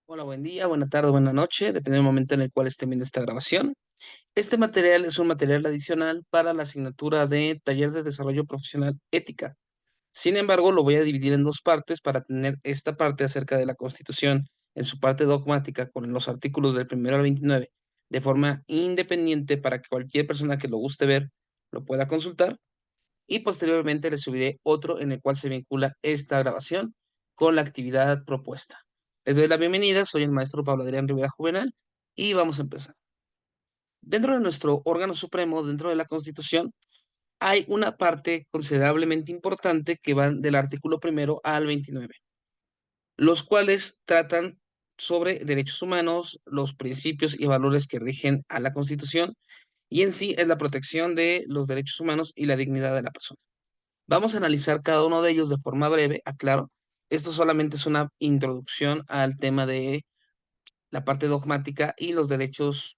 Hola, buen día, buena tarde, buena noche, dependiendo del momento en el cual estén viendo esta grabación. Este material es un material adicional para la asignatura de Taller de Desarrollo Profesional Ética. Sin embargo, lo voy a dividir en dos partes para tener esta parte acerca de la Constitución en su parte dogmática con los artículos del primero al 29 de forma independiente para que cualquier persona que lo guste ver lo pueda consultar y posteriormente le subiré otro en el cual se vincula esta grabación con la actividad propuesta. Les doy la bienvenida, soy el maestro Pablo Adrián Rivera Juvenal y vamos a empezar. Dentro de nuestro órgano supremo, dentro de la Constitución, hay una parte considerablemente importante que va del artículo primero al 29, los cuales tratan sobre derechos humanos, los principios y valores que rigen a la Constitución y en sí es la protección de los derechos humanos y la dignidad de la persona. Vamos a analizar cada uno de ellos de forma breve, aclaro. Esto solamente es una introducción al tema de la parte dogmática y los derechos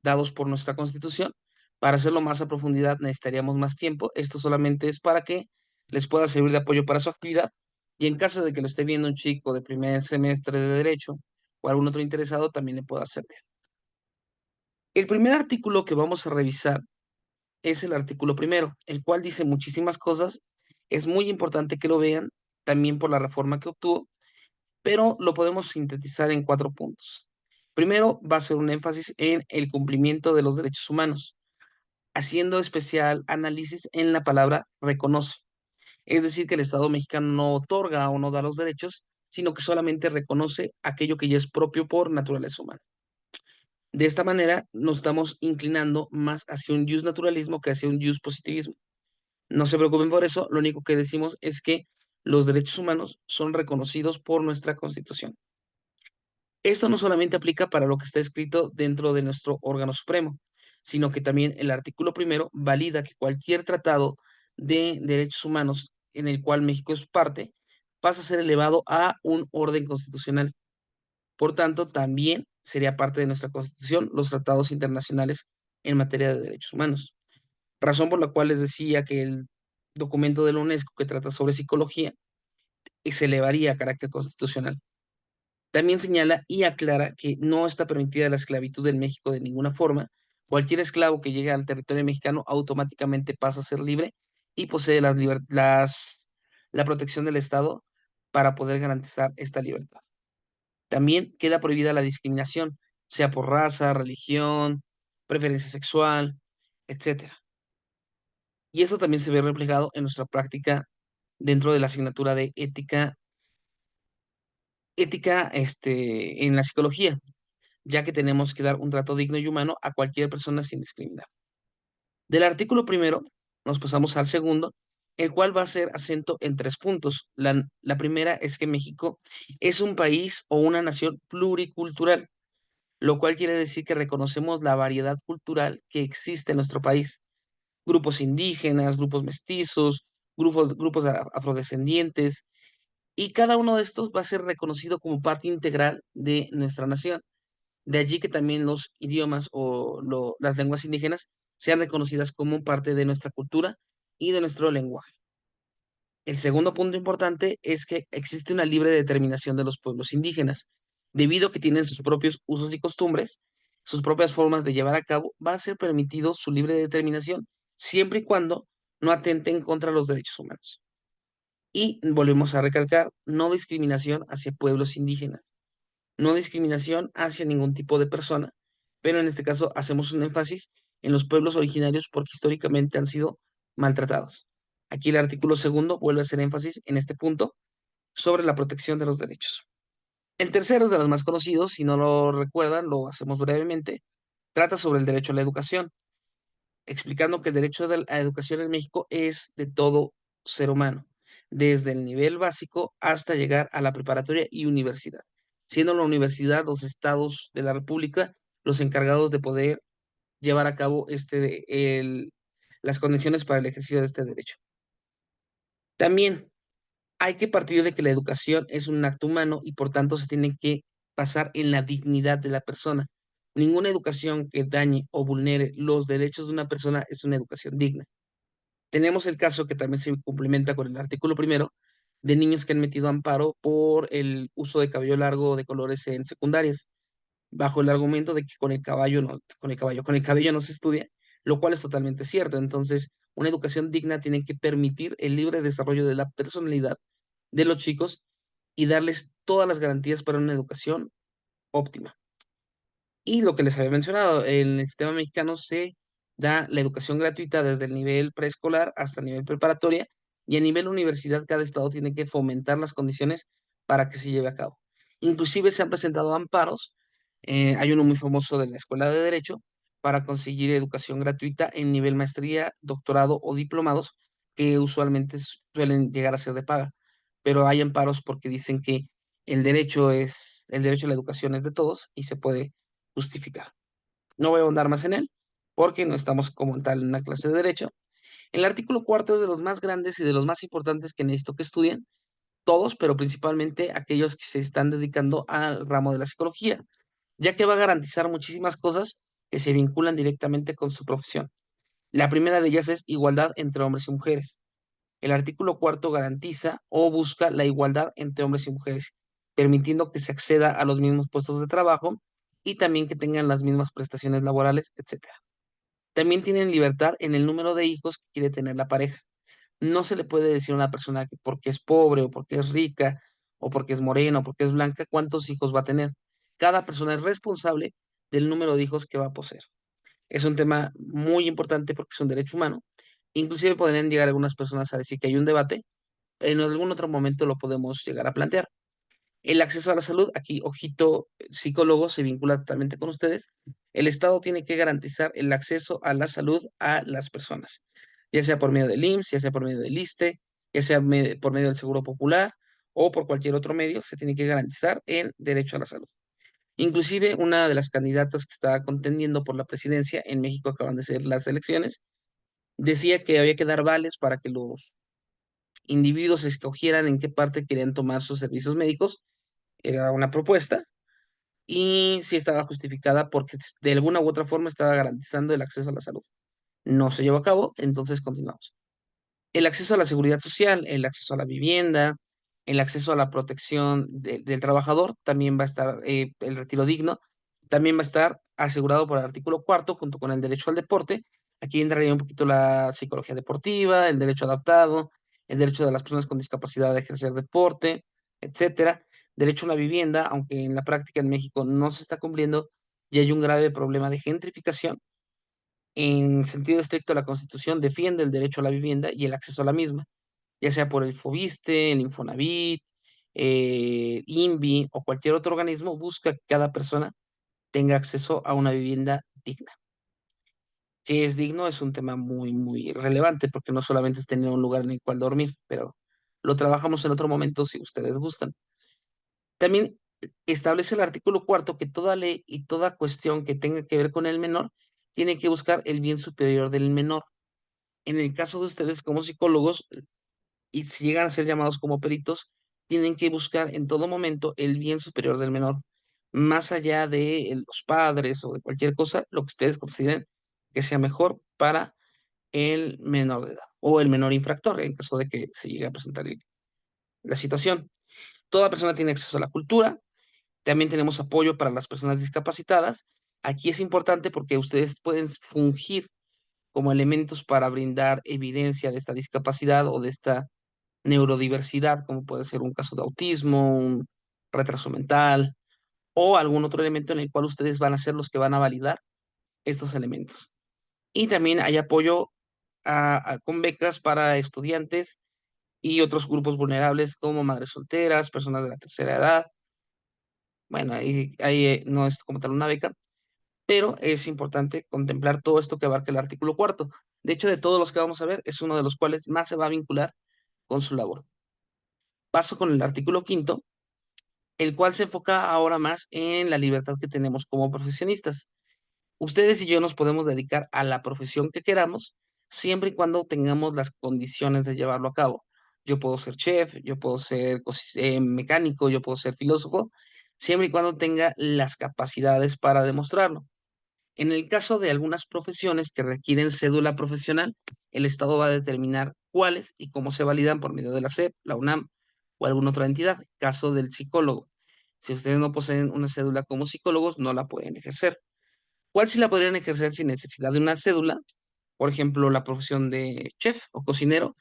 dados por nuestra Constitución. Para hacerlo más a profundidad necesitaríamos más tiempo. Esto solamente es para que les pueda servir de apoyo para su actividad. Y en caso de que lo esté viendo un chico de primer semestre de Derecho o algún otro interesado, también le pueda servir. El primer artículo que vamos a revisar es el artículo primero, el cual dice muchísimas cosas. Es muy importante que lo vean, también por la reforma que obtuvo, pero lo podemos sintetizar en 4 puntos. Primero, va a ser un énfasis en el cumplimiento de los derechos humanos, haciendo especial análisis en la palabra reconoce. Es decir, que el Estado mexicano no otorga o no da los derechos, sino que solamente reconoce aquello que ya es propio por naturaleza humana. De esta manera, nos estamos inclinando más hacia un naturalismo que hacia un positivismo. No se preocupen por eso, lo único que decimos es que los derechos humanos son reconocidos por nuestra Constitución. Esto no solamente aplica para lo que está escrito dentro de nuestro órgano supremo, sino que también el artículo primero valida que cualquier tratado de derechos humanos en el cual México es parte pasa a ser elevado a un orden constitucional. Por tanto, también sería parte de nuestra Constitución los tratados internacionales en materia de derechos humanos. Razón por la cual les decía que el documento de la UNESCO que trata sobre psicología se elevaría a carácter constitucional. También señala y aclara que no está permitida la esclavitud en México de ninguna forma. Cualquier esclavo que llegue al territorio mexicano automáticamente pasa a ser libre y posee la protección del Estado para poder garantizar esta libertad. También queda prohibida la discriminación, sea por raza, religión, preferencia sexual, etcétera. Y eso también se ve reflejado en nuestra práctica dentro de la asignatura de ética, en la psicología, ya que tenemos que dar un trato digno y humano a cualquier persona sin discriminar. Del artículo primero nos pasamos al segundo, el cual va a hacer acento en 3 puntos. La primera es que México es un país o una nación pluricultural, lo cual quiere decir que reconocemos la variedad cultural que existe en nuestro país. Grupos indígenas, grupos mestizos, grupos afrodescendientes, y cada uno de estos va a ser reconocido como parte integral de nuestra nación. De allí que también los idiomas o las lenguas indígenas sean reconocidas como parte de nuestra cultura y de nuestro lenguaje. El segundo punto importante es que existe una libre determinación de los pueblos indígenas. Debido a que tienen sus propios usos y costumbres, sus propias formas de llevar a cabo, va a ser permitido su libre determinación, siempre y cuando no atenten contra los derechos humanos. Y volvemos a recalcar, no discriminación hacia pueblos indígenas, no discriminación hacia ningún tipo de persona, pero en este caso hacemos un énfasis en los pueblos originarios porque históricamente han sido maltratados. Aquí el artículo segundo vuelve a hacer énfasis en este punto sobre la protección de los derechos. El tercero es de los más conocidos, si no lo recuerdan, lo hacemos brevemente, trata sobre el derecho a la educación, explicando que el derecho a la educación en México es de todo ser humano, desde el nivel básico hasta llegar a la preparatoria y universidad, siendo la universidad los estados de la República los encargados de poder llevar a cabo las condiciones para el ejercicio de este derecho. También hay que partir de que la educación es un acto humano y por tanto se tiene que basar en la dignidad de la persona. Ninguna educación que dañe o vulnere los derechos de una persona es una educación digna. Tenemos el caso que también se complementa con el artículo primero de niños que han metido amparo por el uso de cabello largo de colores en secundarias, bajo el argumento de que con el cabello no se estudia, lo cual es totalmente cierto. Entonces, una educación digna tiene que permitir el libre desarrollo de la personalidad de los chicos y darles todas las garantías para una educación óptima. Y lo que les había mencionado, en el sistema mexicano se da la educación gratuita desde el nivel preescolar hasta el nivel preparatoria y a nivel universidad cada estado tiene que fomentar las condiciones para que se lleve a cabo. Inclusive se han presentado amparos, hay uno muy famoso de la Escuela de Derecho para conseguir educación gratuita en nivel maestría, doctorado o diplomados que usualmente suelen llegar a ser de paga, pero hay amparos porque dicen que el derecho a la educación es de todos y se puede justificar. No voy a ahondar más en él, porque no estamos como tal en una clase de derecho. El artículo cuarto es de los más grandes y de los más importantes que necesito que estudien todos, pero principalmente aquellos que se están dedicando al ramo de la psicología, ya que va a garantizar muchísimas cosas que se vinculan directamente con su profesión. La primera de ellas es igualdad entre hombres y mujeres. El artículo cuarto garantiza o busca la igualdad entre hombres y mujeres, permitiendo que se acceda a los mismos puestos de trabajo y también que tengan las mismas prestaciones laborales, etcétera. También tienen libertad en el número de hijos que quiere tener la pareja. No se le puede decir a una persona que porque es pobre o porque es rica o porque es morena o porque es blanca cuántos hijos va a tener. Cada persona es responsable del número de hijos que va a poseer. Es un tema muy importante porque es un derecho humano. Inclusive podrían llegar algunas personas a decir que hay un debate. En algún otro momento lo podemos llegar a plantear. El acceso a la salud, aquí, ojito, psicólogo, se vincula totalmente con ustedes. El Estado tiene que garantizar el acceso a la salud a las personas, ya sea por medio del IMSS, ya sea por medio del ISSSTE, ya sea por medio del Seguro Popular o por cualquier otro medio, se tiene que garantizar el derecho a la salud. Inclusive una de las candidatas que estaba contendiendo por la presidencia, en México acaban de ser las elecciones, decía que había que dar vales para que los individuos escogieran en qué parte querían tomar sus servicios médicos. Era una propuesta y sí estaba justificada porque de alguna u otra forma estaba garantizando el acceso a la salud. No se llevó a cabo, entonces continuamos. El acceso a la seguridad social, el acceso a la vivienda, el acceso a la protección del trabajador, también va a estar el retiro digno, también va a estar asegurado por el artículo cuarto junto con el derecho al deporte. Aquí entraría un poquito la psicología deportiva, el derecho adaptado, el derecho de las personas con discapacidad de ejercer deporte, etcétera. Derecho a la vivienda, aunque en la práctica en México no se está cumpliendo y hay un grave problema de gentrificación. En sentido estricto, la Constitución defiende el derecho a la vivienda y el acceso a la misma, ya sea por el FOBISTE, el Infonavit, INVI o cualquier otro organismo, busca que cada persona tenga acceso a una vivienda digna. Que es digno es un tema muy, muy relevante porque no solamente es tener un lugar en el cual dormir, pero lo trabajamos en otro momento si ustedes gustan. También establece el artículo cuarto que toda ley y toda cuestión que tenga que ver con el menor tiene que buscar el bien superior del menor. En el caso de ustedes como psicólogos, y si llegan a ser llamados como peritos, tienen que buscar en todo momento el bien superior del menor, más allá de los padres o de cualquier cosa, lo que ustedes consideren que sea mejor para el menor de edad o el menor infractor, en caso de que se llegue a presentar la situación. Toda persona tiene acceso a la cultura, también tenemos apoyo para las personas discapacitadas. Aquí es importante porque ustedes pueden fungir como elementos para brindar evidencia de esta discapacidad o de esta neurodiversidad, como puede ser un caso de autismo, un retraso mental o algún otro elemento en el cual ustedes van a ser los que van a validar estos elementos. Y también hay apoyo con becas para estudiantes y otros grupos vulnerables como madres solteras, personas de la tercera edad. Bueno, ahí no es como tal una beca, pero es importante contemplar todo esto que abarca el artículo cuarto. De hecho, de todos los que vamos a ver, es uno de los cuales más se va a vincular con su labor. Paso con el artículo quinto, el cual se enfoca ahora más en la libertad que tenemos como profesionistas. Ustedes y yo nos podemos dedicar a la profesión que queramos, siempre y cuando tengamos las condiciones de llevarlo a cabo. Yo puedo ser chef, yo puedo ser mecánico, yo puedo ser filósofo, siempre y cuando tenga las capacidades para demostrarlo. En el caso de algunas profesiones que requieren cédula profesional, el Estado va a determinar cuáles y cómo se validan por medio de la SEP, la UNAM o alguna otra entidad. Caso del psicólogo. Si ustedes no poseen una cédula como psicólogos, no la pueden ejercer. ¿Cuál sí la podrían ejercer sin necesidad de una cédula? Por ejemplo, la profesión de chef o cocinero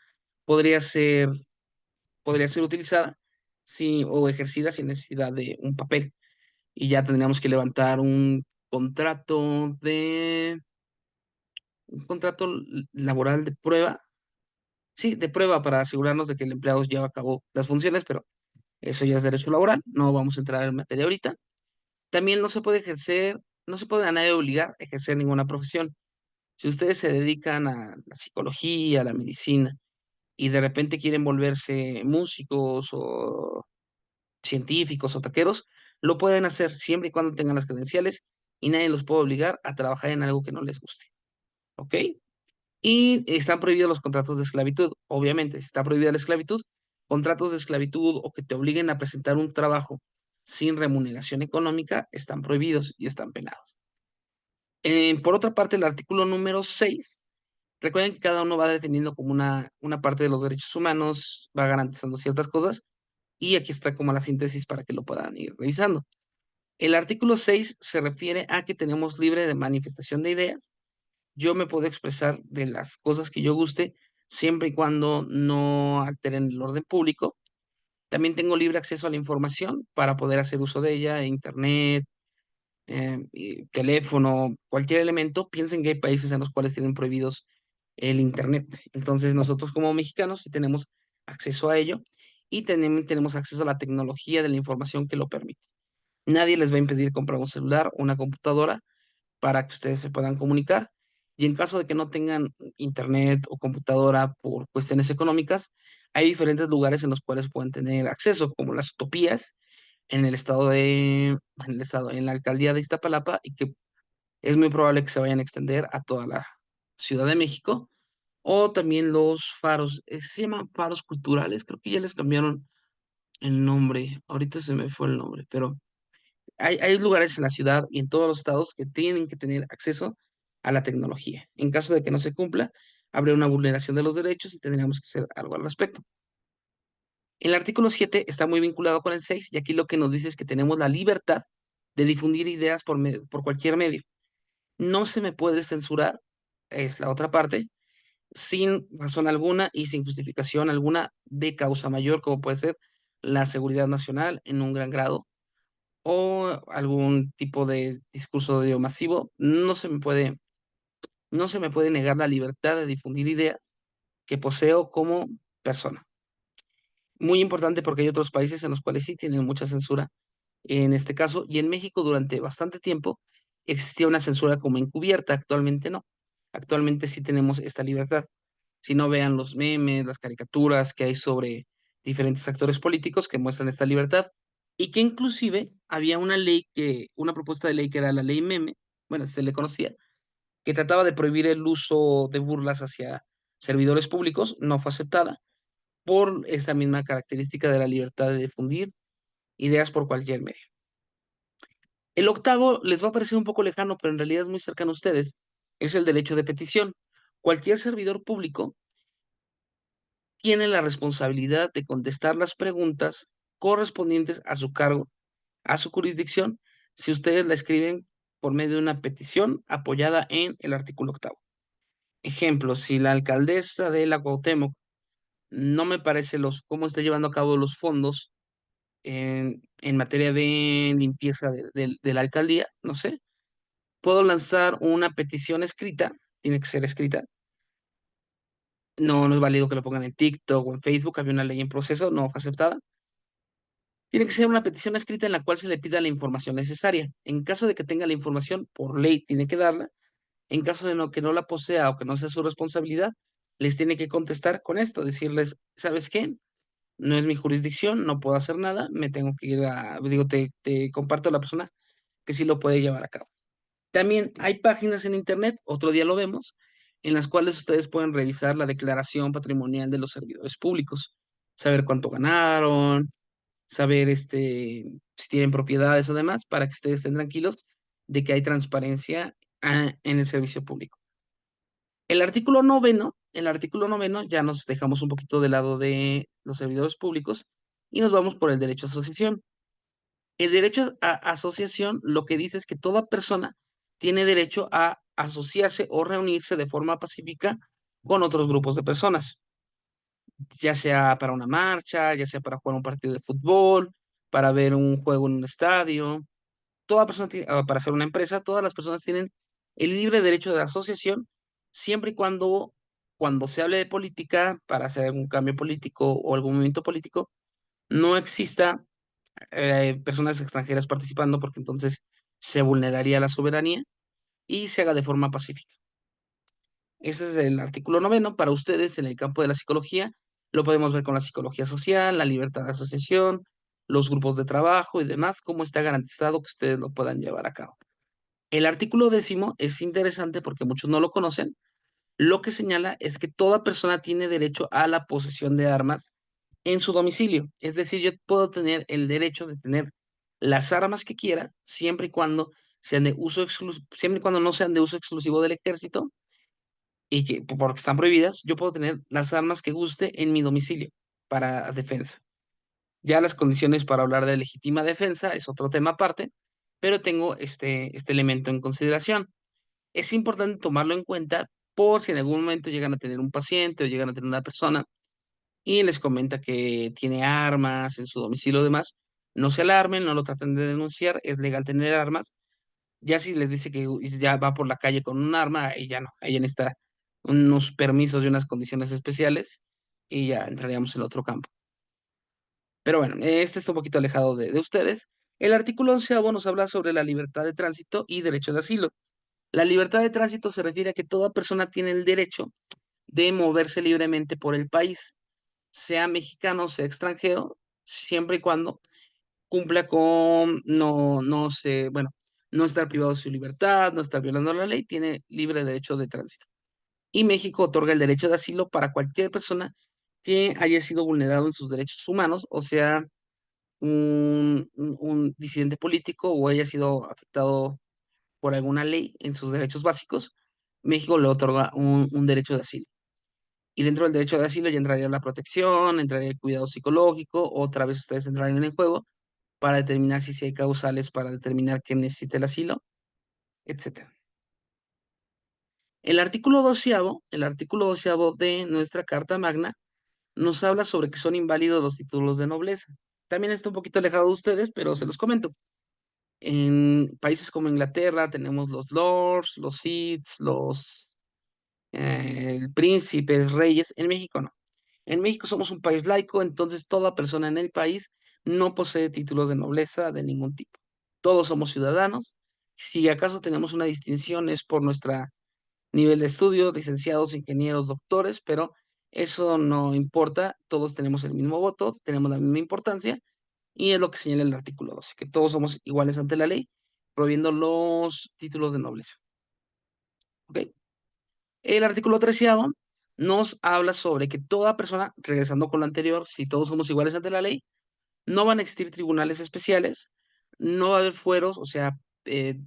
podría ser, podría ser utilizada o ejercida sin necesidad de un papel. Y ya tendríamos que levantar contrato de, un contrato laboral de prueba. Sí, de prueba para asegurarnos de que el empleado lleva a cabo las funciones, pero eso ya es derecho laboral, no vamos a entrar en materia ahorita. También no se puede ejercer, no se puede a nadie obligar a ejercer ninguna profesión. Si ustedes se dedican a la psicología, a la medicina, y de repente quieren volverse músicos o científicos o taqueros, lo pueden hacer siempre y cuando tengan las credenciales y nadie los puede obligar a trabajar en algo que no les guste. ¿Ok? Y están prohibidos los contratos de esclavitud. Obviamente, si está prohibida la esclavitud, contratos de esclavitud o que te obliguen a presentar un trabajo sin remuneración económica están prohibidos y están penados. Por otra parte, el artículo número 6, recuerden que cada uno va defendiendo como una parte de los derechos humanos, va garantizando ciertas cosas, y aquí está como la síntesis para que lo puedan ir revisando. El artículo 6 se refiere a que tenemos libre de manifestación de ideas. Yo me puedo expresar de las cosas que yo guste, siempre y cuando no alteren el orden público. También tengo libre acceso a la información para poder hacer uso de ella, internet, y teléfono, cualquier elemento. Piensen que hay países en los cuales tienen prohibidos el internet. Entonces nosotros como mexicanos sí tenemos acceso a ello y tenemos acceso a la tecnología de la información que lo permite. Nadie les va a impedir comprar un celular o una computadora para que ustedes se puedan comunicar. Y en caso de que no tengan internet o computadora por cuestiones económicas, hay diferentes lugares en los cuales pueden tener acceso, como las utopías en la alcaldía de Iztapalapa, y que es muy probable que se vayan a extender a toda la Ciudad de México, o también los faros, se llaman faros culturales, creo que ya les cambiaron el nombre, ahorita se me fue el nombre, pero hay lugares en la ciudad y en todos los estados que tienen que tener acceso a la tecnología. En caso de que no se cumpla, habría una vulneración de los derechos y tendríamos que hacer algo al respecto. El artículo 7 está muy vinculado con el 6 y aquí lo que nos dice es que tenemos la libertad de difundir ideas por cualquier medio. No se me puede censurar, es la otra parte, sin razón alguna y sin justificación alguna de causa mayor, como puede ser la seguridad nacional en un gran grado o algún tipo de discurso de odio masivo. No se me puede negar la libertad de difundir ideas que poseo como persona. Muy importante porque hay otros países en los cuales sí tienen mucha censura en este caso, y en México durante bastante tiempo existía una censura como encubierta, actualmente no. Actualmente sí tenemos esta libertad. Si no, vean los memes, las caricaturas que hay sobre diferentes actores políticos que muestran esta libertad, y que inclusive había una propuesta de ley que era la ley meme, bueno, se le conocía, que trataba de prohibir el uso de burlas hacia servidores públicos, no fue aceptada por esta misma característica de la libertad de difundir ideas por cualquier medio. El octavo les va a parecer un poco lejano, pero en realidad es muy cercano a ustedes. Es el derecho de petición. Cualquier servidor público tiene la responsabilidad de contestar las preguntas correspondientes a su cargo, a su jurisdicción, si ustedes la escriben por medio de una petición apoyada en el artículo octavo. Ejemplo, si la alcaldesa de la Cuauhtémoc no me parece cómo está llevando a cabo los fondos en materia de limpieza de la alcaldía, no sé, puedo lanzar una petición escrita, tiene que ser escrita. No, no es válido que lo pongan en TikTok o en Facebook, había una ley en proceso, no fue aceptada. Tiene que ser una petición escrita en la cual se le pida la información necesaria. En caso de que tenga la información, por ley tiene que darla. En caso de que no la posea o que no sea su responsabilidad, les tiene que contestar con esto, decirles, ¿sabes qué? No es mi jurisdicción, no puedo hacer nada, me tengo que ir te comparto a la persona que sí lo puede llevar a cabo. También hay páginas en internet, otro día lo vemos, en las cuales ustedes pueden revisar la declaración patrimonial de los servidores públicos, saber cuánto ganaron, saber si tienen propiedades o demás, para que ustedes estén tranquilos de que hay transparencia en el servicio público. El artículo noveno, ya nos dejamos un poquito de lado de los servidores públicos y nos vamos por el derecho a asociación. El derecho a asociación lo que dice es que toda persona tiene derecho a asociarse o reunirse de forma pacífica con otros grupos de personas, ya sea para una marcha, ya sea para jugar un partido de fútbol, para ver un juego en un estadio. Toda persona tiene, para hacer una empresa, todas las personas tienen el libre derecho de asociación, siempre y cuando se hable de política, para hacer algún cambio político o algún movimiento político, no exista personas extranjeras participando, porque entonces se vulneraría la soberanía y se haga de forma pacífica. Ese es el artículo 9. Para ustedes, en el campo de la psicología, lo podemos ver con la psicología social, la libertad de asociación, los grupos de trabajo y demás, cómo está garantizado que ustedes lo puedan llevar a cabo. El artículo 10 es interesante porque muchos no lo conocen. Lo que señala es que toda persona tiene derecho a la posesión de armas en su domicilio. Es decir, yo puedo tener el derecho de tener las armas que quiera, siempre y cuando sean de uso siempre y cuando no sean de uso exclusivo del ejército y que, porque están prohibidas, yo puedo tener las armas que guste en mi domicilio para defensa. Ya las condiciones para hablar de legítima defensa es otro tema aparte, pero tengo este elemento en consideración. Es importante tomarlo en cuenta por si en algún momento llegan a tener un paciente o llegan a tener una persona y les comenta que tiene armas en su domicilio o demás. No se alarmen, no lo traten de denunciar, es legal tener armas. Ya si les dice que ya va por la calle con un arma, ahí ya no, ahí ya necesita unos permisos y unas condiciones especiales y ya entraríamos en otro campo. Pero bueno, este está un poquito alejado de ustedes. El artículo 11 nos habla sobre la libertad de tránsito y derecho de asilo. La libertad de tránsito se refiere a que toda persona tiene el derecho de moverse libremente por el país, sea mexicano, sea extranjero, siempre y cuando cumpla con no estar privado de su libertad, no estar violando la ley, tiene libre derecho de tránsito. Y México otorga el derecho de asilo para cualquier persona que haya sido vulnerado en sus derechos humanos, o sea, un disidente político o haya sido afectado por alguna ley en sus derechos básicos, México le otorga un derecho de asilo. Y dentro del derecho de asilo ya entraría la protección, entraría el cuidado psicológico, otra vez ustedes entrarían en el juego para determinar si hay causales para determinar que necesita el asilo, etcétera. El artículo 12 de nuestra Carta Magna nos habla sobre que son inválidos los títulos de nobleza. También está un poquito alejado de ustedes, pero se los comento. En países como Inglaterra tenemos los lords, los earls, príncipes, reyes. En México no. En México somos un país laico, entonces toda persona en el país no posee títulos de nobleza de ningún tipo. Todos somos ciudadanos. Si acaso tenemos una distinción es por nuestro nivel de estudio, licenciados, ingenieros, doctores, pero eso no importa. Todos tenemos el mismo voto, tenemos la misma importancia y es lo que señala el artículo 12, que todos somos iguales ante la ley, prohibiendo los títulos de nobleza. ¿Ok? El artículo 13 nos habla sobre que toda persona, regresando con lo anterior, si todos somos iguales ante la ley, no van a existir tribunales especiales, no va a haber fueros, o sea,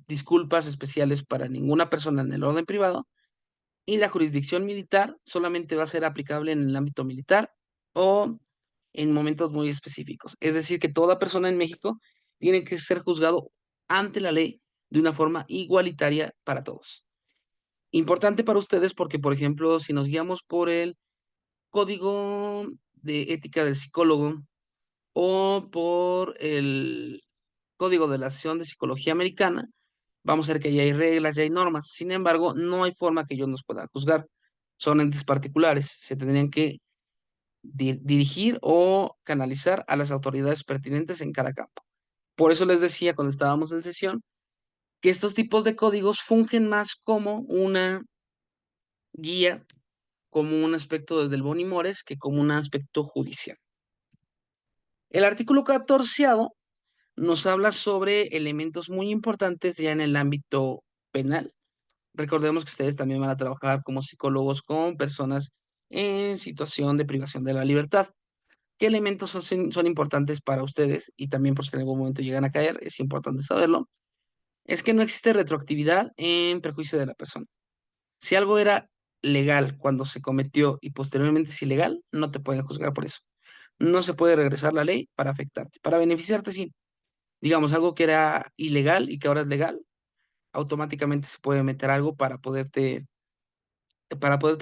disculpas especiales para ninguna persona en el orden privado, y la jurisdicción militar solamente va a ser aplicable en el ámbito militar o en momentos muy específicos. Es decir, que toda persona en México tiene que ser juzgado ante la ley de una forma igualitaria para todos. Importante para ustedes porque, por ejemplo, si nos guiamos por el código de ética del psicólogo o por el código de la Asociación de Psicología Americana, vamos a ver que ya hay reglas, ya hay normas. Sin embargo, no hay forma que ellos nos puedan juzgar. Son entes particulares. Se tendrían que dirigir o canalizar a las autoridades pertinentes en cada campo. Por eso les decía cuando estábamos en sesión que estos tipos de códigos fungen más como una guía, como un aspecto desde el Boni Mores que como un aspecto judicial. El artículo 14 nos habla sobre elementos muy importantes ya en el ámbito penal. Recordemos que ustedes también van a trabajar como psicólogos con personas en situación de privación de la libertad. ¿Qué elementos son importantes para ustedes? Y también por si en algún momento llegan a caer, es importante saberlo. Es que no existe retroactividad en perjuicio de la persona. Si algo era legal cuando se cometió y posteriormente es ilegal, no te pueden juzgar por eso. no se puede regresar la ley para afectarte. Para beneficiarte, sí. Digamos, algo que era ilegal y que ahora es legal, automáticamente se puede meter algo para poderte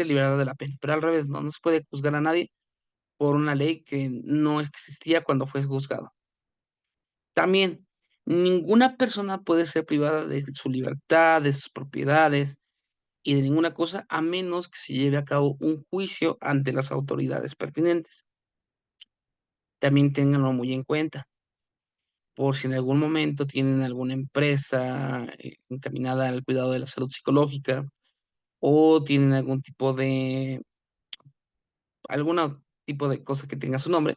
liberar de la pena. Pero al revés, no se puede juzgar a nadie por una ley que no existía cuando fue juzgado. También, ninguna persona puede ser privada de su libertad, de sus propiedades y de ninguna cosa, a menos que se lleve a cabo un juicio ante las autoridades pertinentes. También ténganlo muy en cuenta, por si en algún momento tienen alguna empresa encaminada al cuidado de la salud psicológica o tienen algún tipo de cosa que tenga su nombre,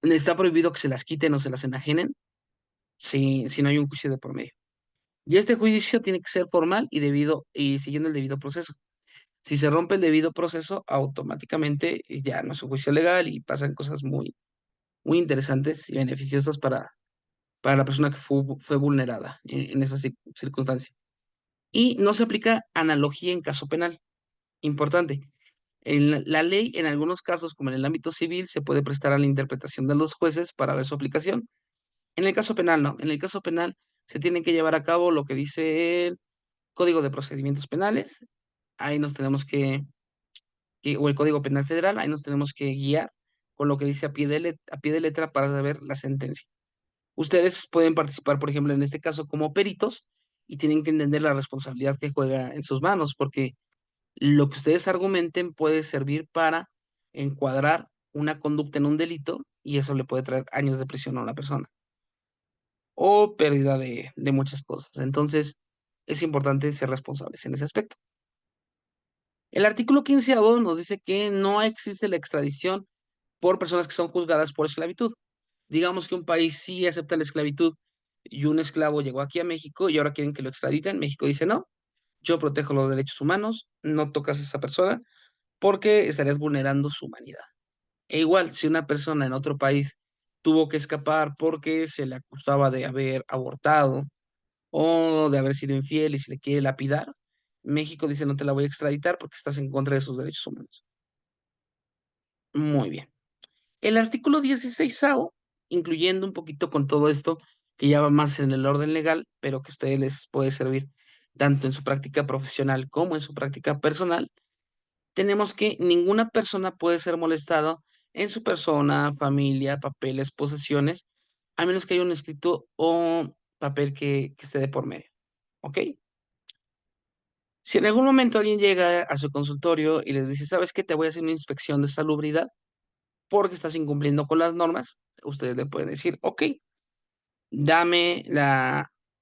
está prohibido que se las quiten o se las enajenen si no hay un juicio de por medio. Y este juicio tiene que ser formal y debido y siguiendo el debido proceso. Si se rompe el debido proceso, automáticamente ya no es un juicio legal y pasan cosas muy interesantes y beneficiosas para la persona que fue vulnerada en esa circunstancia. Y no se aplica analogía en caso penal. Importante. En la ley, en algunos casos, como en el ámbito civil, se puede prestar a la interpretación de los jueces para ver su aplicación. En el caso penal, no. En el caso penal se tiene que llevar a cabo lo que dice el Código de Procedimientos Penales. Ahí nos tenemos o el Código Penal Federal, ahí nos tenemos que guiar con lo que dice a pie de letra para saber la sentencia. Ustedes pueden participar, por ejemplo, en este caso como peritos y tienen que entender la responsabilidad que juega en sus manos, porque lo que ustedes argumenten puede servir para encuadrar una conducta en un delito y eso le puede traer años de prisión a una persona o pérdida de muchas cosas. Entonces, es importante ser responsables en ese aspecto. El artículo 15 nos dice que no existe la extradición por personas que son juzgadas por esclavitud. Digamos que un país sí acepta la esclavitud y un esclavo llegó aquí a México y ahora quieren que lo extraditen. México dice no, yo protejo los derechos humanos, no tocas a esa persona porque estarías vulnerando su humanidad. E igual, si una persona en otro país tuvo que escapar porque se le acusaba de haber abortado o de haber sido infiel y se le quiere lapidar, México dice no te la voy a extraditar porque estás en contra de sus derechos humanos. Muy bien. El artículo 16, incluyendo un poquito con todo esto, que ya va más en el orden legal, pero que a ustedes les puede servir tanto en su práctica profesional como en su práctica personal, tenemos que ninguna persona puede ser molestada en su persona, familia, papeles, posesiones, a menos que haya un escrito o papel que esté de por medio. ¿Ok? Si en algún momento alguien llega a su consultorio y les dice, ¿sabes qué? Te voy a hacer una inspección de salubridad porque estás incumpliendo con las normas, ustedes le pueden decir, ok, dame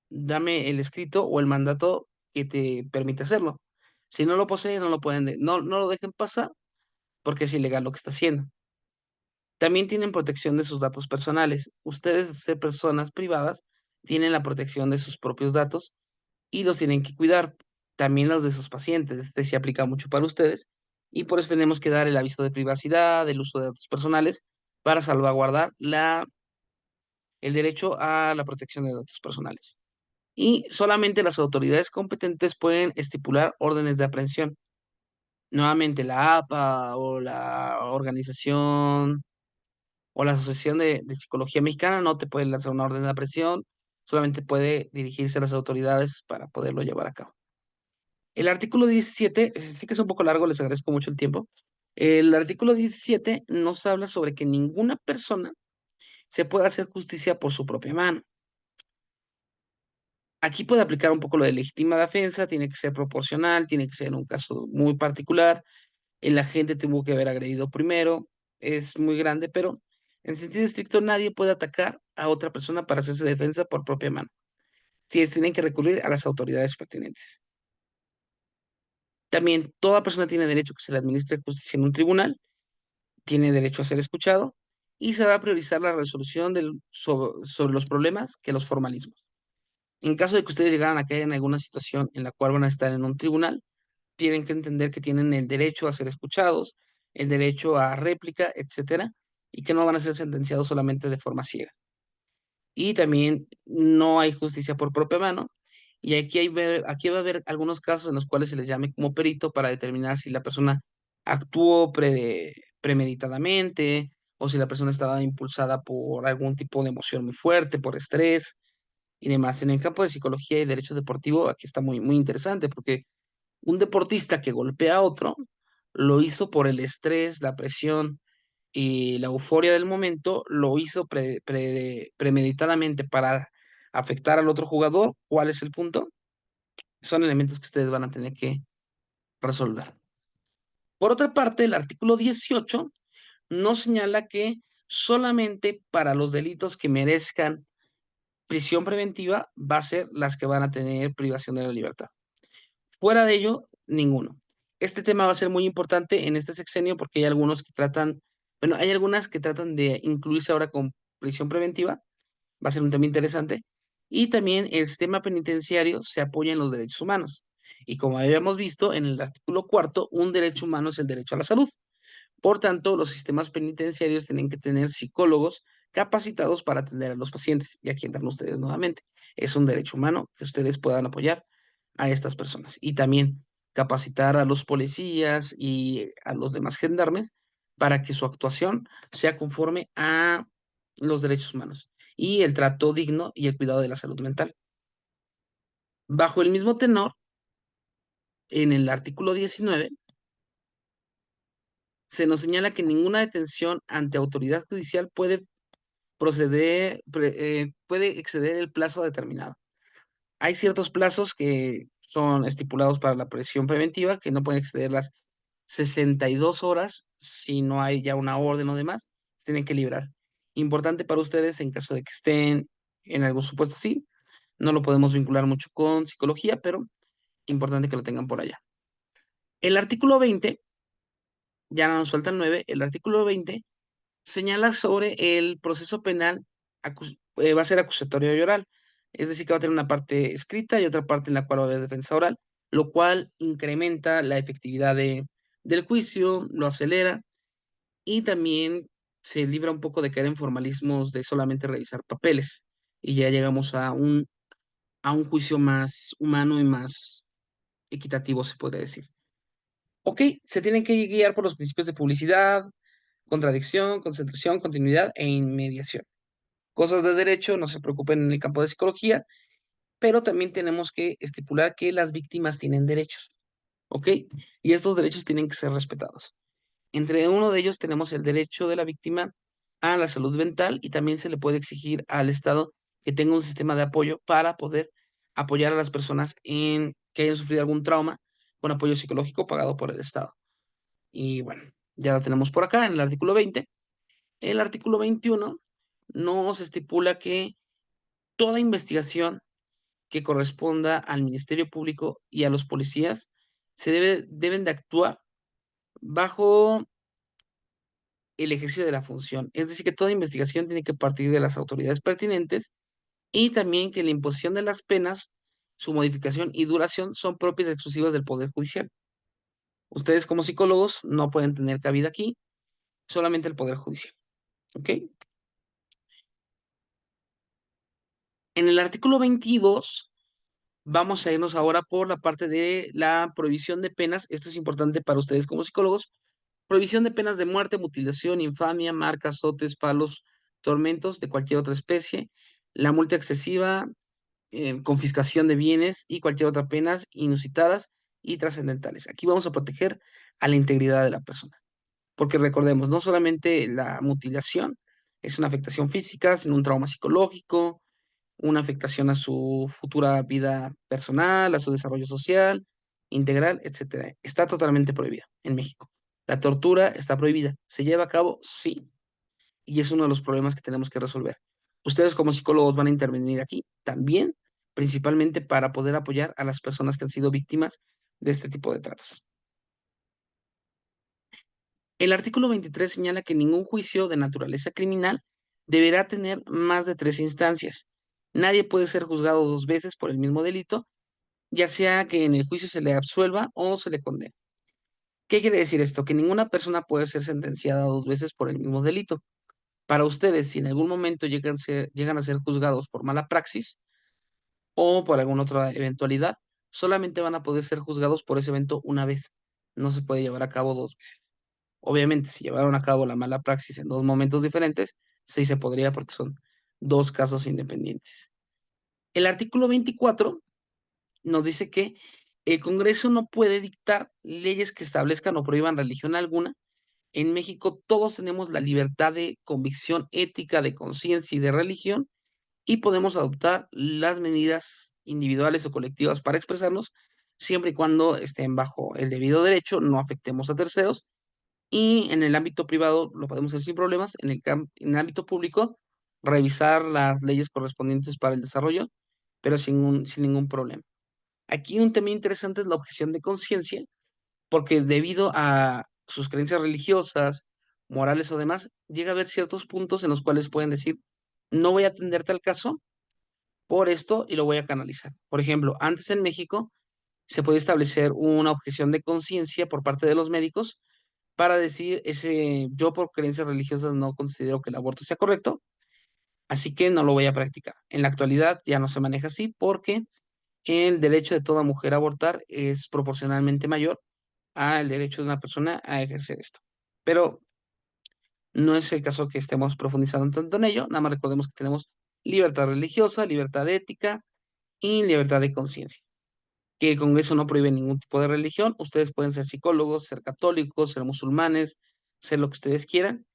dame el escrito o el mandato que te permite hacerlo. Si no lo posee, no lo pueden, no lo dejen pasar porque es ilegal lo que está haciendo. También tienen protección de sus datos personales. Ustedes, ser personas privadas, tienen la protección de sus propios datos y los tienen que cuidar. También los de sus pacientes. Este se aplica mucho para ustedes y por eso tenemos que dar el aviso de privacidad, el uso de datos personales para salvaguardar el derecho a la protección de datos personales. Y solamente las autoridades competentes pueden estipular órdenes de aprehensión. Nuevamente, la APA o la organización o la Asociación de Psicología Mexicana no te puede lanzar una orden de aprehensión, solamente puede dirigirse a las autoridades para poderlo llevar a cabo. El artículo 17, sí que es un poco largo, les agradezco mucho el tiempo. El artículo 17 nos habla sobre que ninguna persona se puede hacer justicia por su propia mano. Aquí puede aplicar un poco lo de legítima defensa, tiene que ser proporcional, tiene que ser en un caso muy particular. El agente tuvo que haber agredido primero, es muy grande, pero en sentido estricto nadie puede atacar a otra persona para hacerse defensa por propia mano. Sí, tienen que recurrir a las autoridades pertinentes. También toda persona tiene derecho a que se le administre justicia en un tribunal, tiene derecho a ser escuchado y se va a priorizar la resolución sobre los problemas que los formalismos. En caso de que ustedes llegaran a caer en alguna situación en la cual van a estar en un tribunal, tienen que entender que tienen el derecho a ser escuchados, el derecho a réplica, etcétera, y que no van a ser sentenciados solamente de forma ciega. Y también no hay justicia por propia mano, y aquí va a haber algunos casos en los cuales se les llame como perito para determinar si la persona actuó premeditadamente o si la persona estaba impulsada por algún tipo de emoción muy fuerte, por estrés y demás. En el campo de psicología y derecho deportivo, aquí está muy, muy interesante porque un deportista que golpea a otro lo hizo por el estrés, la presión y la euforia del momento, lo hizo premeditadamente para afectar al otro jugador. ¿Cuál es el punto? Son elementos que ustedes van a tener que resolver. Por otra parte, el artículo 18 nos señala que solamente para los delitos que merezcan prisión preventiva va a ser las que van a tener privación de la libertad. Fuera de ello, ninguno. Este tema va a ser muy importante en este sexenio porque hay algunos que tratan, bueno, hay algunas que tratan de incluirse ahora con prisión preventiva, va a ser un tema interesante, y también el sistema penitenciario se apoya en los derechos humanos. Y como habíamos visto en el artículo cuarto, un derecho humano es el derecho a la salud. Por tanto, los sistemas penitenciarios tienen que tener psicólogos capacitados para atender a los pacientes. Y aquí entran ustedes nuevamente. Es un derecho humano que ustedes puedan apoyar a estas personas. Y también capacitar a los policías y a los demás gendarmes para que su actuación sea conforme a los derechos humanos y el trato digno y el cuidado de la salud mental. Bajo el mismo tenor, en el artículo 19 se nos señala que ninguna detención ante autoridad judicial puede exceder el plazo determinado. Hay ciertos plazos que son estipulados para la prisión preventiva que no pueden exceder las 62 horas si no hay ya una orden o demás, se tienen que librar. Importante para ustedes en caso de que estén en algún supuesto así, no lo podemos vincular mucho con psicología, pero importante que lo tengan por allá. El artículo 20, ya no nos faltan 9, el artículo 20 señala sobre el proceso penal, va a ser acusatorio y oral, es decir, que va a tener una parte escrita y otra parte en la cual va a haber defensa oral, lo cual incrementa la efectividad del juicio, lo acelera y también se libra un poco de caer en formalismos de solamente revisar papeles y ya llegamos a un juicio más humano y más equitativo, se podría decir. Ok, se tienen que guiar por los principios de publicidad, contradicción, concentración, continuidad e inmediación. Cosas de derecho, no se preocupen en el campo de psicología, pero también tenemos que estipular que las víctimas tienen derechos, ¿ok? Y estos derechos tienen que ser respetados. Entre uno de ellos tenemos el derecho de la víctima a la salud mental y también se le puede exigir al Estado que tenga un sistema de apoyo para poder apoyar a las personas que hayan sufrido algún trauma con apoyo psicológico pagado por el Estado. Y bueno, ya lo tenemos por acá en el artículo 20. El artículo 21 nos estipula que toda investigación que corresponda al Ministerio Público y a los policías deben de actuar bajo el ejercicio de la función. Es decir, que toda investigación tiene que partir de las autoridades pertinentes y también que la imposición de las penas, su modificación y duración son propias y exclusivas del Poder Judicial. Ustedes como psicólogos no pueden tener cabida aquí, solamente el Poder Judicial. ¿Ok? En el artículo 22 vamos a irnos ahora por la parte de la prohibición de penas. Esto es importante para ustedes como psicólogos. Prohibición de penas de muerte, mutilación, infamia, marcas, azotes, palos, tormentos de cualquier otra especie, la multa excesiva, confiscación de bienes y cualquier otra penas inusitadas y trascendentales. Aquí vamos a proteger a la integridad de la persona. Porque recordemos, no solamente la mutilación es una afectación física, sino un trauma psicológico, una afectación a su futura vida personal, a su desarrollo social, integral, etcétera. Está totalmente prohibida en México. La tortura está prohibida. ¿Se lleva a cabo? Sí. Y es uno de los problemas que tenemos que resolver. Ustedes como psicólogos van a intervenir aquí también, principalmente para poder apoyar a las personas que han sido víctimas de este tipo de tratos. El artículo 23 señala que ningún juicio de naturaleza criminal deberá tener más de 3 instancias. Nadie puede ser juzgado 2 veces por el mismo delito, ya sea que en el juicio se le absuelva o se le condene. ¿Qué quiere decir esto? Que ninguna persona puede ser sentenciada 2 veces por el mismo delito. Para ustedes, si en algún momento llegan a ser juzgados por mala praxis o por alguna otra eventualidad, solamente van a poder ser juzgados por ese evento una vez. No se puede llevar a cabo 2 veces. Obviamente, si llevaron a cabo la mala praxis en dos momentos diferentes, sí se podría porque son dos casos independientes. El artículo 24 nos dice que el Congreso no puede dictar leyes que establezcan o prohíban religión alguna. En México todos tenemos la libertad de convicción ética, de conciencia y de religión, y podemos adoptar las medidas individuales o colectivas para expresarnos, siempre y cuando estén bajo el debido derecho, no afectemos a terceros, y en el ámbito privado lo podemos hacer sin problemas, en el ámbito público revisar las leyes correspondientes para el desarrollo, pero sin ningún problema. Aquí un tema interesante es la objeción de conciencia, porque debido a sus creencias religiosas, morales o demás, llega a haber ciertos puntos en los cuales pueden decir, no voy a atender tal caso por esto y lo voy a canalizar. Por ejemplo, antes en México se podía establecer una objeción de conciencia por parte de los médicos para decir, yo por creencias religiosas no considero que el aborto sea correcto, así que no lo voy a practicar. En la actualidad ya no se maneja así porque el derecho de toda mujer a abortar es proporcionalmente mayor al derecho de una persona a ejercer esto. Pero no es el caso que estemos profundizando tanto en ello, nada más recordemos que tenemos libertad religiosa, libertad ética y libertad de conciencia. Que el Congreso no prohíbe ningún tipo de religión, ustedes pueden ser psicólogos, ser católicos, ser musulmanes, ser lo que ustedes quieran,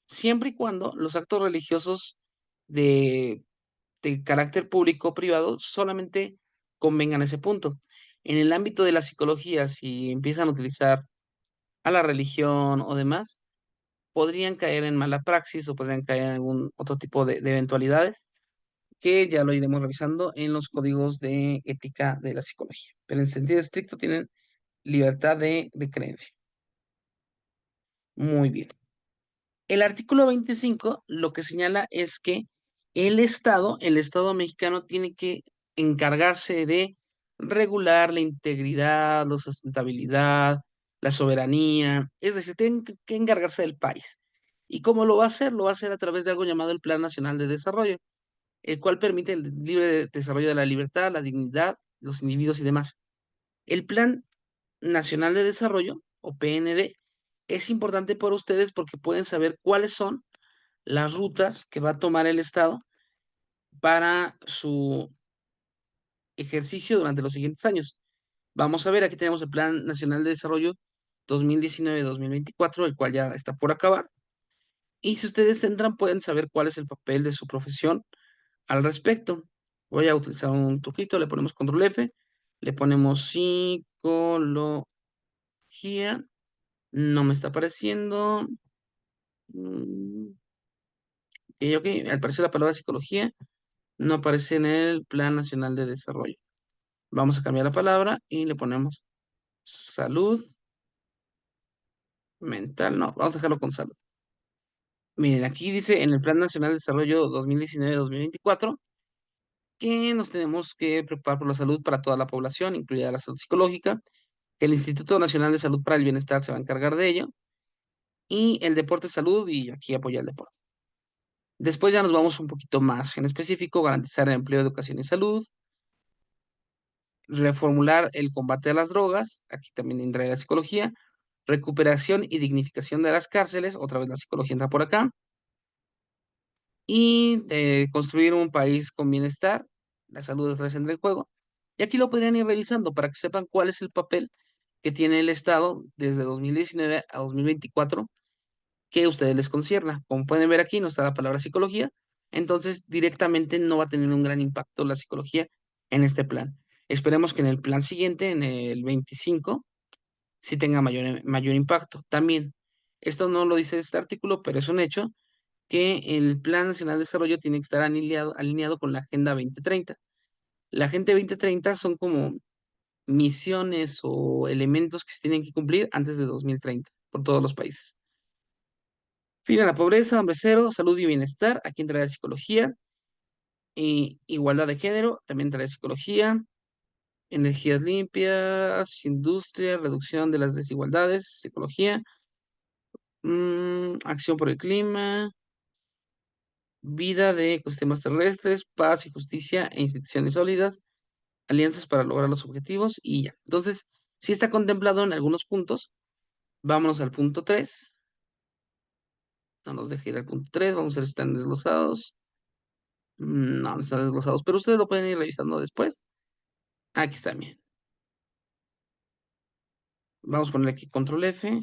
siempre y cuando los actos religiosos de, de carácter público o privado solamente convengan ese punto. En el ámbito de la psicología, si empiezan a utilizar a la religión o demás, podrían caer en mala praxis o podrían caer en algún otro tipo de eventualidades que ya lo iremos revisando en los códigos de ética de la psicología. Pero en sentido estricto tienen libertad de creencia. Muy bien. El artículo 25 lo que señala es que el Estado mexicano tiene que encargarse de regular la integridad, la sustentabilidad, la soberanía, es decir, tiene que encargarse del país. ¿Y cómo lo va a hacer? Lo va a hacer a través de algo llamado el Plan Nacional de Desarrollo, el cual permite el libre desarrollo de la libertad, la dignidad, los individuos y demás. El Plan Nacional de Desarrollo, o PND, es importante para ustedes porque pueden saber cuáles son las rutas que va a tomar el Estado para su ejercicio durante los siguientes años. Vamos a ver, aquí tenemos el Plan Nacional de Desarrollo 2019-2024, el cual ya está por acabar. Y si ustedes entran, pueden saber cuál es el papel de su profesión al respecto. Voy a utilizar un truquito, le ponemos control F, le ponemos psicología, no me está apareciendo. Mm, ok, al parecer la palabra psicología no aparece en el Plan Nacional de Desarrollo. Vamos a cambiar la palabra y le ponemos salud mental. No, vamos a dejarlo con salud. Miren, aquí dice en el Plan Nacional de Desarrollo 2019-2024 que nos tenemos que preocupar por la salud para toda la población, incluida la salud psicológica, que el Instituto Nacional de Salud para el Bienestar se va a encargar de ello, y el deporte es salud, y aquí apoya el deporte. Después ya nos vamos un poquito más en específico, garantizar el empleo, educación y salud, reformular el combate a las drogas, aquí también entra la psicología, recuperación y dignificación de las cárceles, otra vez la psicología entra por acá, y construir un país con bienestar, la salud otra vez entra en juego. Y aquí lo podrían ir revisando para que sepan cuál es el papel que tiene el Estado desde 2019 a 2024 que a ustedes les concierna. Como pueden ver aquí, no está la palabra psicología, entonces directamente no va a tener un gran impacto la psicología en este plan. Esperemos que en el plan siguiente, en el 25, sí tenga mayor impacto. También, esto no lo dice este artículo, pero es un hecho que el Plan Nacional de Desarrollo tiene que estar alineado con la Agenda 2030. La Agenda 2030 son como misiones o elementos que se tienen que cumplir antes de 2030 por todos los países. Fin a la pobreza, hambre cero, salud y bienestar, aquí entra la psicología, y igualdad de género, también entra la psicología, energías limpias, industria, reducción de las desigualdades, psicología, acción por el clima, vida de ecosistemas terrestres, paz y justicia e instituciones sólidas, alianzas para lograr los objetivos y ya. Entonces, si está contemplado en algunos puntos, vámonos al punto 3. No nos deja ir al punto 3. Vamos a ver si están desglosados. No, no están desglosados, pero ustedes lo pueden ir revisando después. Aquí está bien. Vamos a ponerle aquí control F.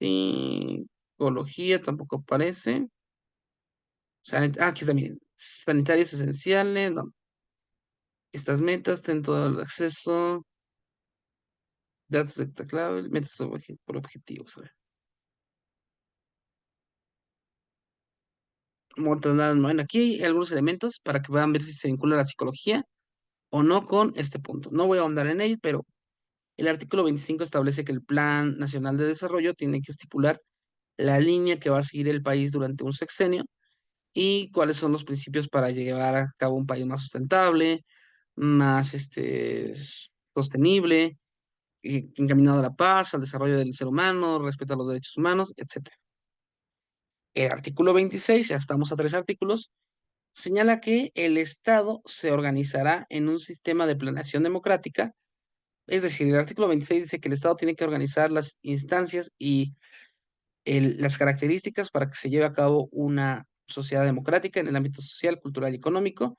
Psicología tampoco aparece. Aquí está bien. Sanitarios esenciales. No. Estas metas, ten todo el acceso. Datos de clave, metas por objetivos. A ver. Bueno, aquí hay algunos elementos para que puedan ver si se vincula la psicología o no con este punto. No voy a ahondar en él, pero el artículo 25 establece que el Plan Nacional de Desarrollo tiene que estipular la línea que va a seguir el país durante un sexenio y cuáles son los principios para llevar a cabo un país más sustentable, más sostenible, encaminado a la paz, al desarrollo del ser humano, respeto a los derechos humanos, etcétera. El artículo 26, ya estamos a 3 artículos, señala que el Estado se organizará en un sistema de planeación democrática. Es decir, el artículo 26 dice que el Estado tiene que organizar las instancias y las características para que se lleve a cabo una sociedad democrática en el ámbito social, cultural y económico,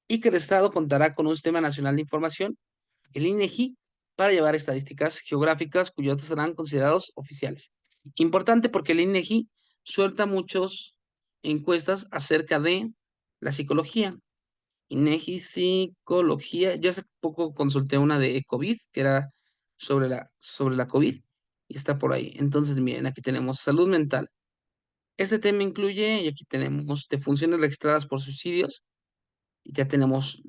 y que el Estado contará con un sistema nacional de información, el INEGI, para llevar estadísticas geográficas cuyos datos serán considerados oficiales. Importante porque el INEGI suelta muchas encuestas acerca de la psicología. INEGI Psicología. Yo hace poco consulté una de COVID, que era sobre la COVID, y está por ahí. Entonces, miren, aquí tenemos salud mental. Este tema incluye, y aquí tenemos defunciones registradas por suicidios, y ya tenemos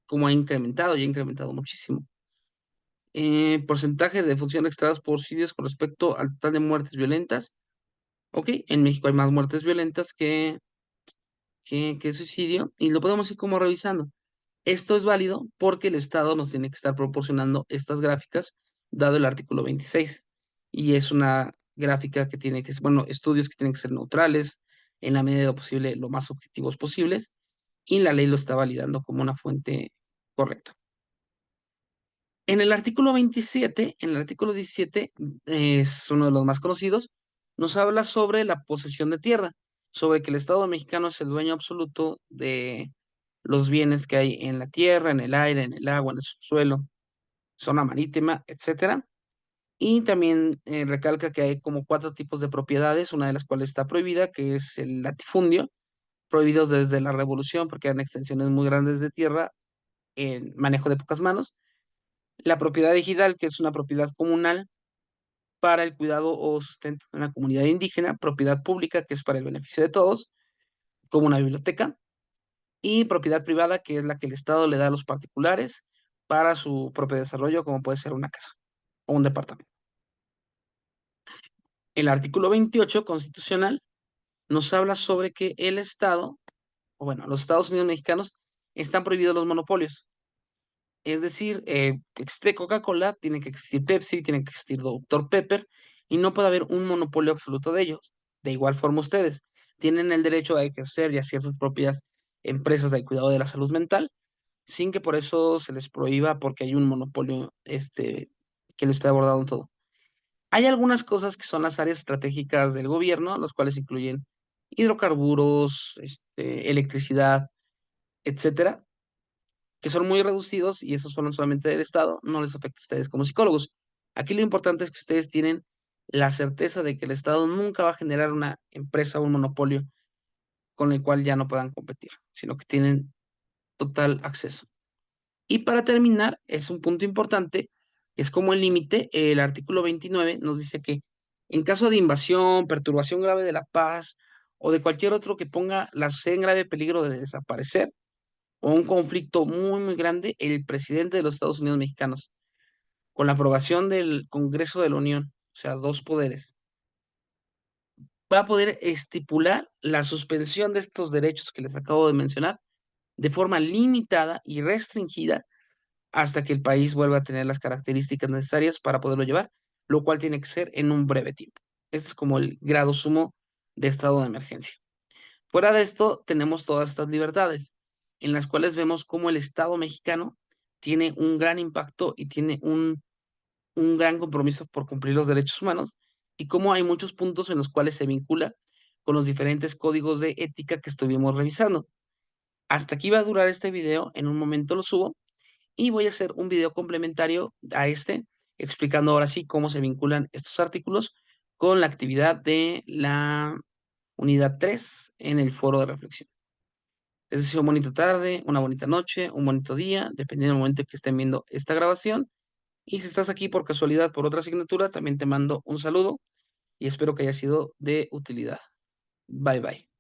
cómo ha incrementado muchísimo. Porcentaje de defunciones registradas por suicidios con respecto al total de muertes violentas. Ok, en México hay más muertes violentas que suicidio, y lo podemos ir como revisando. Esto es válido porque el Estado nos tiene que estar proporcionando estas gráficas, dado el artículo 26. Y es una gráfica que tiene que ser, bueno, estudios que tienen que ser neutrales, en la medida de lo posible, lo más objetivos posibles, y la ley lo está validando como una fuente correcta. En el artículo 27, en el artículo 17, es uno de los más conocidos, nos habla sobre la posesión de tierra, sobre que el Estado mexicano es el dueño absoluto de los bienes que hay en la tierra, en el aire, en el agua, en el subsuelo, zona marítima, etcétera. Y también recalca que hay como 4 tipos de propiedades, una de las cuales está prohibida, que es el latifundio, prohibidos desde la Revolución porque eran extensiones muy grandes de tierra en manejo de pocas manos. La propiedad digital, que es una propiedad comunal para el cuidado o sustento de una comunidad indígena, propiedad pública, que es para el beneficio de todos, como una biblioteca, y propiedad privada, que es la que el Estado le da a los particulares para su propio desarrollo, como puede ser una casa o un departamento. El artículo 28 constitucional nos habla sobre que el Estado, o bueno, los Estados Unidos mexicanos, están prohibidos los monopolios. Es decir, existe Coca-Cola, tiene que existir Pepsi, tiene que existir Dr. Pepper, y no puede haber un monopolio absoluto de ellos. De igual forma, ustedes tienen el derecho a ejercer y hacer sus propias empresas del cuidado de la salud mental, sin que por eso se les prohíba porque hay un monopolio que lo esté abordado en todo. Hay algunas cosas que son las áreas estratégicas del gobierno, los cuales incluyen hidrocarburos, electricidad, etcétera, que son muy reducidos y esos son solamente del Estado, no les afecta a ustedes como psicólogos. Aquí lo importante es que ustedes tienen la certeza de que el Estado nunca va a generar una empresa o un monopolio con el cual ya no puedan competir, sino que tienen total acceso. Y para terminar, es un punto importante, es como el límite, el artículo 29 nos dice que en caso de invasión, perturbación grave de la paz o de cualquier otro que ponga la sociedad en grave peligro de desaparecer, o un conflicto muy, muy grande, el presidente de los Estados Unidos mexicanos, con la aprobación del Congreso de la Unión, o sea, 2 poderes, va a poder estipular la suspensión de estos derechos que les acabo de mencionar de forma limitada y restringida hasta que el país vuelva a tener las características necesarias para poderlo llevar, lo cual tiene que ser en un breve tiempo. Este es como el grado sumo de estado de emergencia. Fuera de esto, tenemos todas estas libertades, en las cuales vemos cómo el Estado mexicano tiene un gran impacto y tiene un gran compromiso por cumplir los derechos humanos, y cómo hay muchos puntos en los cuales se vincula con los diferentes códigos de ética que estuvimos revisando. Hasta aquí va a durar este video, en un momento lo subo y voy a hacer un video complementario a este, explicando ahora sí cómo se vinculan estos artículos con la actividad de la unidad 3 en el foro de reflexión. Les deseo una bonita tarde, una bonita noche, un bonito día, dependiendo del momento que estén viendo esta grabación. Y si estás aquí por casualidad por otra asignatura, también te mando un saludo y espero que haya sido de utilidad. Bye bye.